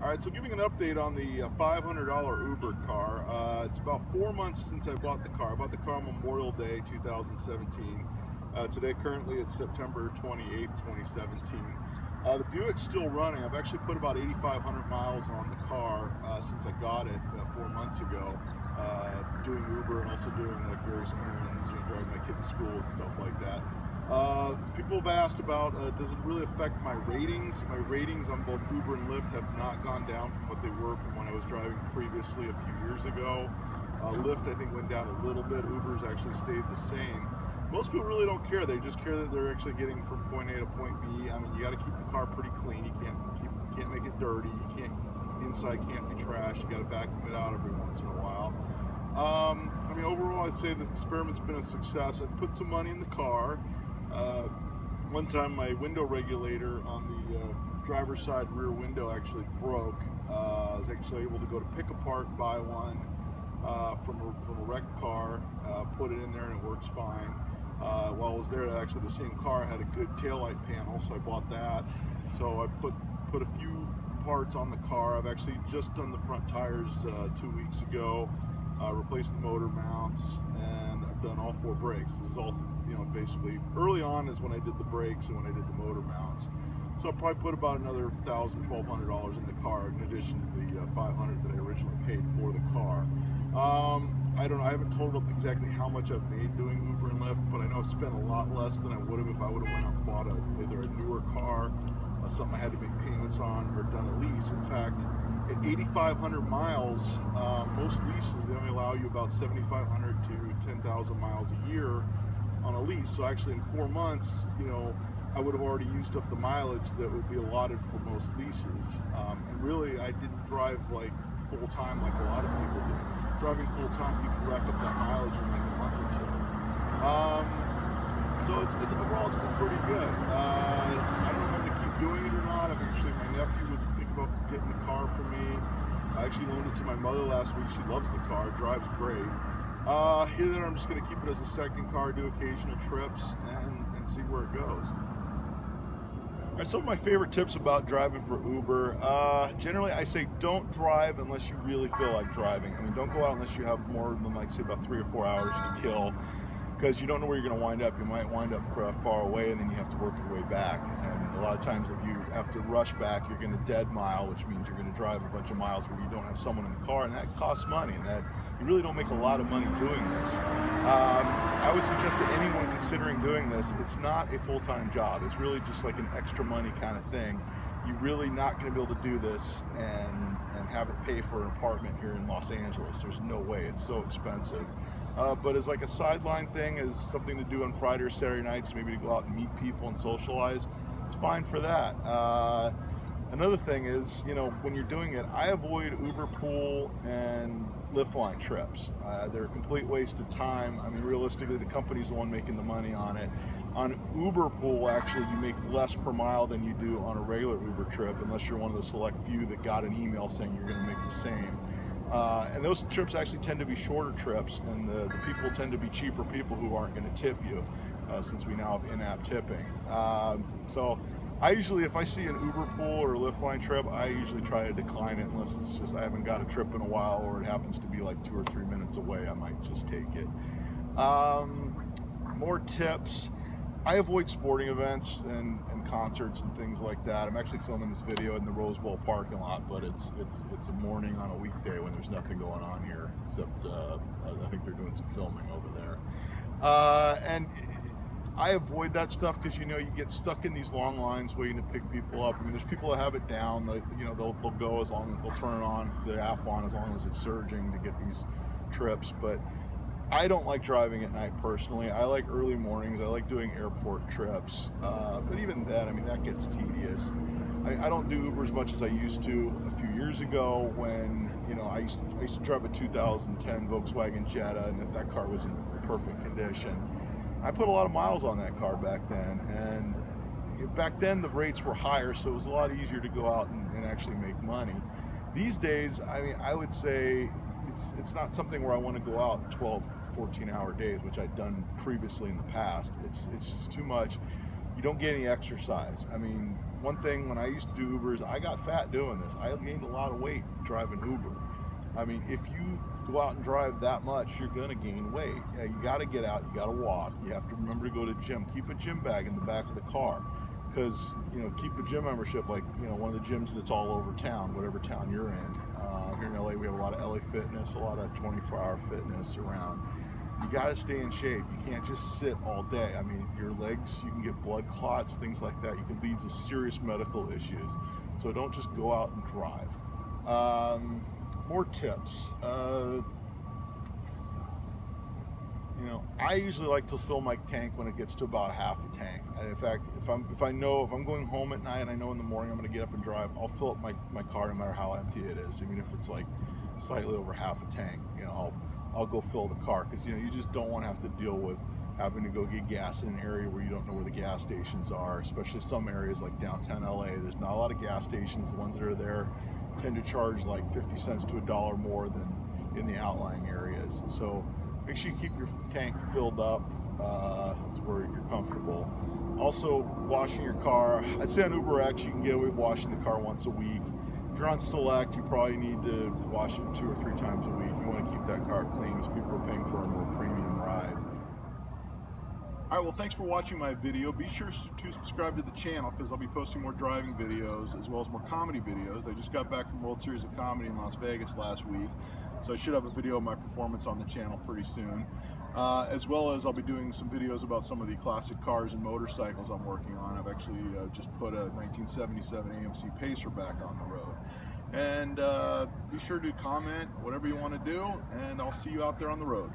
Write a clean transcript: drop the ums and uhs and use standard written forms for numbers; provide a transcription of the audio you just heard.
Alright, so giving an update on the $500 Uber car. It's about 4 months since I bought the car. I bought the car on Memorial Day 2017. Today, currently, it's September 28th, 2017. The Buick's still running. I've actually put about 8,500 miles on the car since I got it 4 months ago, doing Uber and also doing like various errands, driving my kid to school and stuff like that. People have asked about, does it really affect my ratings? My ratings on both Uber and Lyft have not gone down from what they were from when I was driving previously a few years ago. Lyft, I think, went down a little bit. Uber's actually stayed the same. Most people really don't care. They just care that they're actually getting from point A to point B. I mean, you got to keep the car pretty clean. You can't make it dirty. Inside can't be trashed. You got to vacuum it out every once in a while. I mean, overall, I'd say the experiment's been a success. I've put some money in the car. One time my window regulator on the driver's side rear window actually broke. I was actually able to go to Pick Apart and buy one from a wrecked car, put it in there, and it works fine. While I was there, actually the same car had a good taillight panel, so I bought that. So I put a few parts on the car. I've actually just done the front tires 2 weeks ago, replaced the motor mounts, and I've done all 4 brakes. This is all, basically early on is when I did the brakes and when I did the motor mounts. So I'll probably put about another $1,000, $1,200 in the car in addition to the $500 that I originally paid for the car. I don't know, I haven't totaled up exactly how much I've made doing Uber and Lyft, but I know I've spent a lot less than I would have if I would have went out and bought either a newer car, something I had to make payments on, or done a lease. In fact, at 8,500 miles, most leases, they only allow you about 7,500 to 10,000 miles a year on a lease. So actually in 4 months, I would have already used up the mileage that would be allotted for most leases. And really, I didn't drive like full time like a lot of people do. Driving full time, you can rack up that mileage in like a month or two. So it's overall, it's been pretty good. I don't know if I'm gonna keep doing it or not. My nephew was thinking about getting the car for me. I actually loaned it to my mother last week. She loves the car, drives great. Either I'm just going to keep it as a second car, do occasional trips, and see where it goes. All right, some of my favorite tips about driving for Uber. Generally, I say don't drive unless you really feel like driving. I mean, don't go out unless you have more than, like, say, about 3 or 4 hours to kill, because you don't know where you're going to wind up. You might wind up far away, and then you have to work your way back. And a lot of times, if you have to rush back, you're going to dead mile, which means you're going to drive a bunch of miles where you don't have someone in the car, and that costs money, and that you really don't make a lot of money doing this. I would suggest to anyone considering doing this, it's not a full-time job. It's really just like an extra money kind of thing. You're really not going to be able to do this and have it pay for an apartment here in Los Angeles. There's no way. It's so expensive. But as like a sideline thing, as something to do on Friday or Saturday nights, maybe to go out and meet people and socialize, it's fine for that. Another thing is, when you're doing it, I avoid Uber Pool and Lyft line trips. They're a complete waste of time. I mean, realistically, the company's the one making the money on it. On Uber Pool, actually, you make less per mile than you do on a regular Uber trip, unless you're one of the select few that got an email saying you're going to make the same. And those trips actually tend to be shorter trips, and the people tend to be cheaper people who aren't going to tip you, since we now have in-app tipping. So I usually, if I see an Uber Pool or a Lyft line trip, I usually try to decline it unless it's just I haven't got a trip in a while, or it happens to be like 2 or 3 minutes away. I might just take it. More tips. I avoid sporting events and concerts and things like that. I'm actually filming this video in the Rose Bowl parking lot, but it's a morning on a weekday when there's nothing going on here, except I think they're doing some filming over there. And I avoid that stuff because you get stuck in these long lines waiting to pick people up. I mean, there's people that have it down. They'll go as long as they'll turn it on, the app on, as long as it's surging to get these trips. But I don't like driving at night personally. I like early mornings. I like doing airport trips. But even then, I mean, that gets tedious. I don't do Uber as much as I used to a few years ago when, I used to drive a 2010 Volkswagen Jetta, and that car was in perfect condition. I put a lot of miles on that car back then, and back then the rates were higher, so it was a lot easier to go out and actually make money. These days, I mean, I would say it's not something where I want to go out 12, 14-hour days, which I'd done previously in the past. It's just too much. You don't get any exercise. I mean, one thing, when I used to do Ubers, I got fat doing this. I gained a lot of weight driving Uber. I mean, if you go out and drive that much, you're gonna gain weight. Yeah, you gotta get out, you gotta walk, you have to remember to go to the gym. Keep a gym bag in the back of the car, because, you know, keep a gym membership, like, you know, one of the gyms that's all over town, whatever town you're in. Here in LA, we have a lot of LA Fitness, a lot of 24-hour fitness around. You gotta stay in shape. You can't just sit all day. I mean, your legs, you can get blood clots, things like that. You can lead to serious medical issues. So don't just go out and drive. More tips. You know, I usually like to fill my tank when it gets to about half a tank. And in fact, if I know if I'm going home at night and I know in the morning I'm going to get up and drive, I'll fill up my car no matter how empty it is. Even if it's like slightly over half a tank, you know, I'll go fill the car, because, you know, you just don't want to have to deal with having to go get gas in an area where you don't know where the gas stations are. Especially some areas like downtown LA, there's not a lot of gas stations. The ones that are there tend to charge like 50 cents to $1 more than in the outlying areas. So make sure you keep your tank filled up to where you're comfortable. Also, washing your car. I'd say on UberX you can get away with washing the car once a week. If you're on Select, you probably need to wash it 2 or 3 times a week. You want to keep that car clean, because people are paying for a more premium ride. All right, well, thanks for watching my video. Be sure to subscribe to the channel, because I'll be posting more driving videos as well as more comedy videos. I just got back from World Series of Comedy in Las Vegas last week, so I should have a video of my performance on the channel pretty soon. As well as I'll be doing some videos about some of the classic cars and motorcycles I'm working on. I've actually just put a 1977 AMC Pacer back on the road. And be sure to comment whatever you want to do, and I'll see you out there on the road.